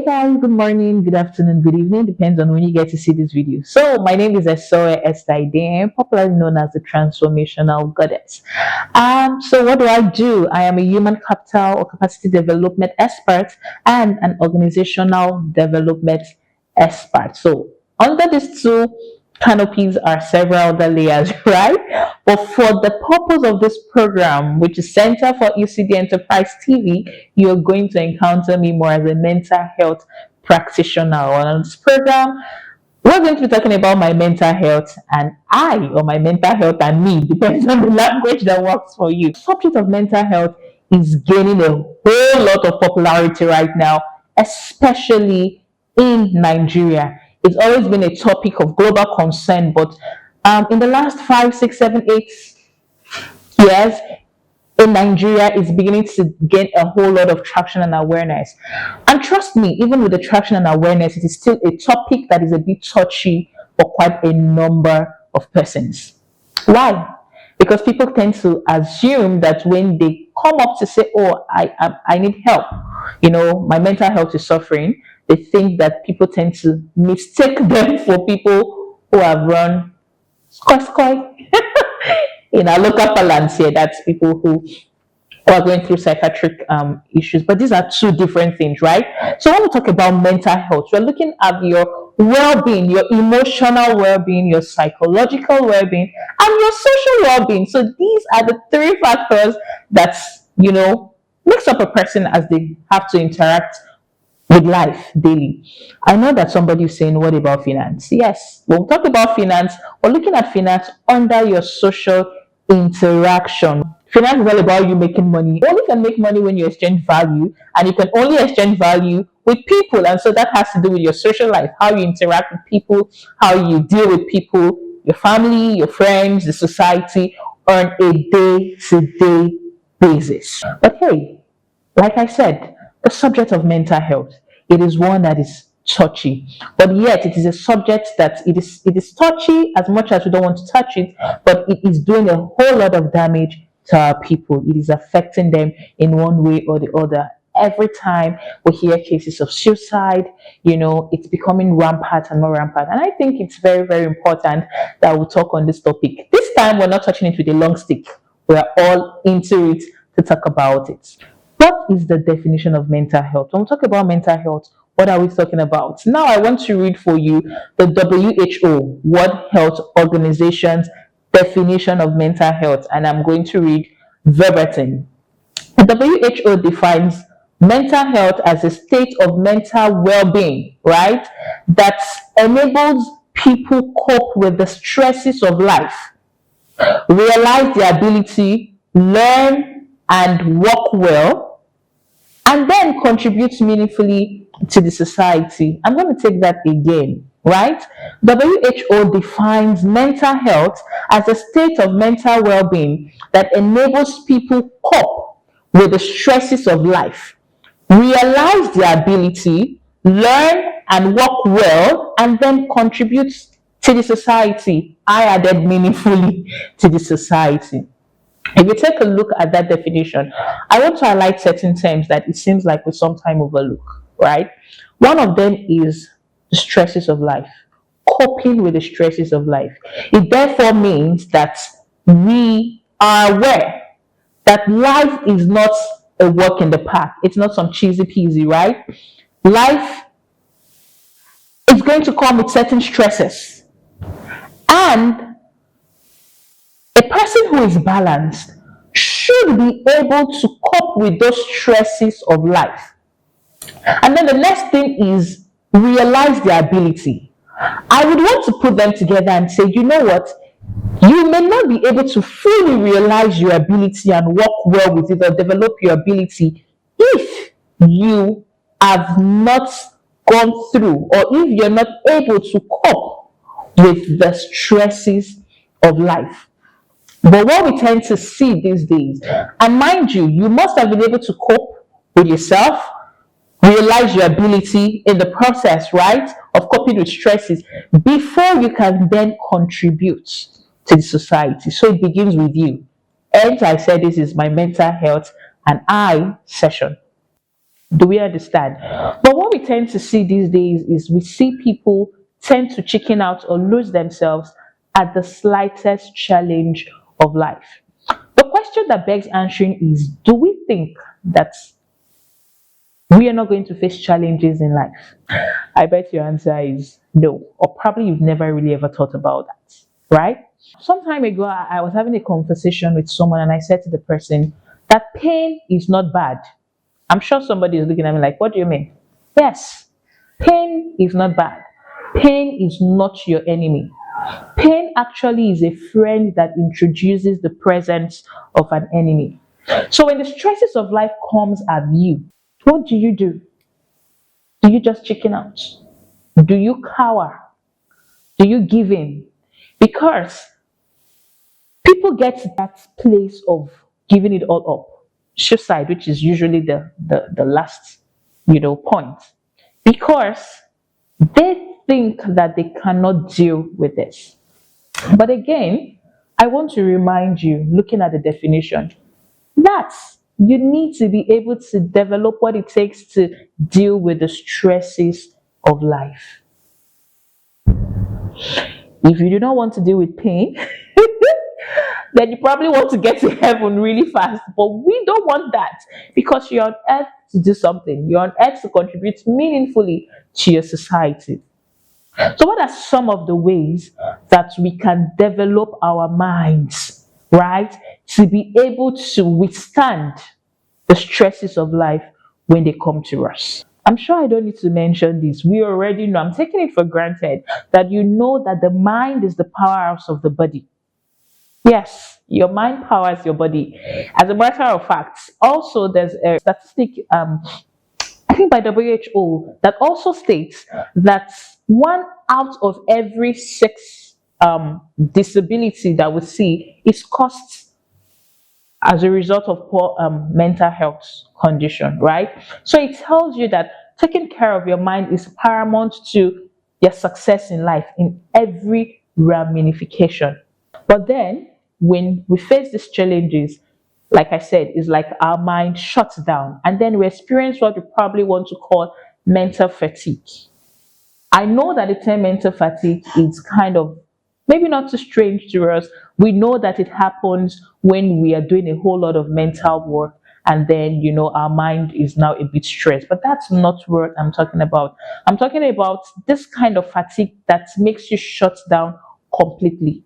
Guys, good morning, good afternoon, good evening, depends on when you get to see this video. So my name is Esohe Esther Idehen, popularly known as the Transformational Goddess. So what do? I am a human capital or capacity development expert and an organizational development expert. So under these two canopies are several other layers, right? But for the purpose of this program, which is Center-ECD Enterprise TV, you're going to encounter me more as a mental health practitioner. On this program, we're going to be talking about my mental health and I, or my mental health and me, depends on the language that works for you. The subject of mental health is gaining a whole lot of popularity right now, especially in Nigeria. It's always been a topic of global concern, but in the last 5, 6, 7, 8 years, in Nigeria, it's beginning to gain a whole lot of traction and awareness. And trust me, even with the traction and awareness, it is still a topic that is a bit touchy for quite a number of persons. Why? Because people tend to assume that when they come up to say, "Oh, I need help," my mental health is suffering, they think that people tend to mistake them for people who have run skoy. In our local parlance here, that's people who are going through psychiatric issues. But these are two different things, right? So when we talk about mental health, we're looking at your well-being, your emotional well-being, your psychological well-being, and your social well-being. So these are the three factors that, makes up a person as they have to interact with life daily. I know that somebody is saying, what about finance? Yes, we'll talk about finance. We're looking at finance under your social interaction. Finance is all about you making money. You only can make money when you exchange value, and you can only exchange value with people. And so that has to do with your social life, how you interact with people, how you deal with people, your family, your friends, the society on a day-to-day basis. But hey, like I said, the subject of mental health, it is one that is touchy, but yet it is a subject that it is touchy as much as we don't want to touch it, but it is doing a whole lot of damage to our people. It is affecting them in one way or the other. Every time we hear cases of suicide, it's becoming rampant and more rampant. And I think it's very, very important that we talk on this topic. This time, we're not touching it with a long stick. We're all into it to talk about it. What is the definition of mental health? When we talk about mental health, what are we talking about? Now, I want to read for you the WHO, World Health Organization's definition of mental health, and I'm going to read verbatim. The WHO defines mental health as a state of mental well-being, right? That enables people cope with the stresses of life, realize their ability, learn and work well, and then contribute meaningfully to the society. I'm going to take that again, right? WHO defines mental health as a state of mental well-being that enables people cope with the stresses of life, realize their ability, learn and work well, and then contribute to the society. I added meaningfully to the society. If you take a look at that definition, I want to highlight certain terms that it seems like we sometimes overlook, right? One of them is the stresses of life, coping with the stresses of life. It therefore means that we are aware that life is not a walk in the park. It's not some cheesy peasy, right? Life is going to come with certain stresses. And a person who is balanced should be able to cope with those stresses of life. And then the next thing is realize their ability. I would want to put them together and say, you know what? You may not be able to fully realize your ability and work well with it or develop your ability if you have not gone through, or if you're not able to cope with the stresses of life. But what we tend to see these days, and mind you, you must have been able to cope with yourself, realize your ability in the process, right, of coping with stresses before you can then contribute to the society. So it begins with you. And I said this is my mental health and I session. Do we understand? But what we tend to see these days is we see people tend to chicken out or lose themselves at the slightest challenge of life. The question that begs answering is, do we think that we are not going to face challenges in life? I bet your answer is no, or probably you've never really ever thought about that, right? Some time ago, I was having a conversation with someone and I said to the person that pain is not bad. I'm sure somebody is looking at me like, what do you mean? Yes, pain is not bad. Pain is not your enemy. Pain actually is a friend that introduces the presence of an enemy. So when the stresses of life comes at you, what do? Do you just chicken out? Do you cower? Do you give in? Because people get to that place of giving it all up, suicide, which is usually the last point, because they think that they cannot deal with this. But again, I want to remind you, looking at the definition, that you need to be able to develop what it takes to deal with the stresses of life. If you do not want to deal with pain, then you probably want to get to heaven really fast. But we don't want that, because you're on earth to do something. You're on earth to contribute meaningfully to your society. So, what are some of the ways that we can develop our minds, right, to be able to withstand the stresses of life when they come to us? I'm sure I don't need to mention this. We already know, I'm taking it for granted that you know that the mind is the powerhouse of the body. Yes, your mind powers your body. As a matter of fact, also there's a statistic, I think by WHO, that also states that 1 out of every 6 disability that we see is caused as a result of poor mental health condition, right? So it tells you that taking care of your mind is paramount to your success in life in every ramification. But then, when we face these challenges, like I said, it's like our mind shuts down and then we experience what we probably want to call mental fatigue. I know that the term mental fatigue is kind of maybe not too strange to us. We know that it happens when we are doing a whole lot of mental work and then our mind is now a bit stressed. But that's not what I'm talking about. I'm talking about this kind of fatigue that makes you shut down completely.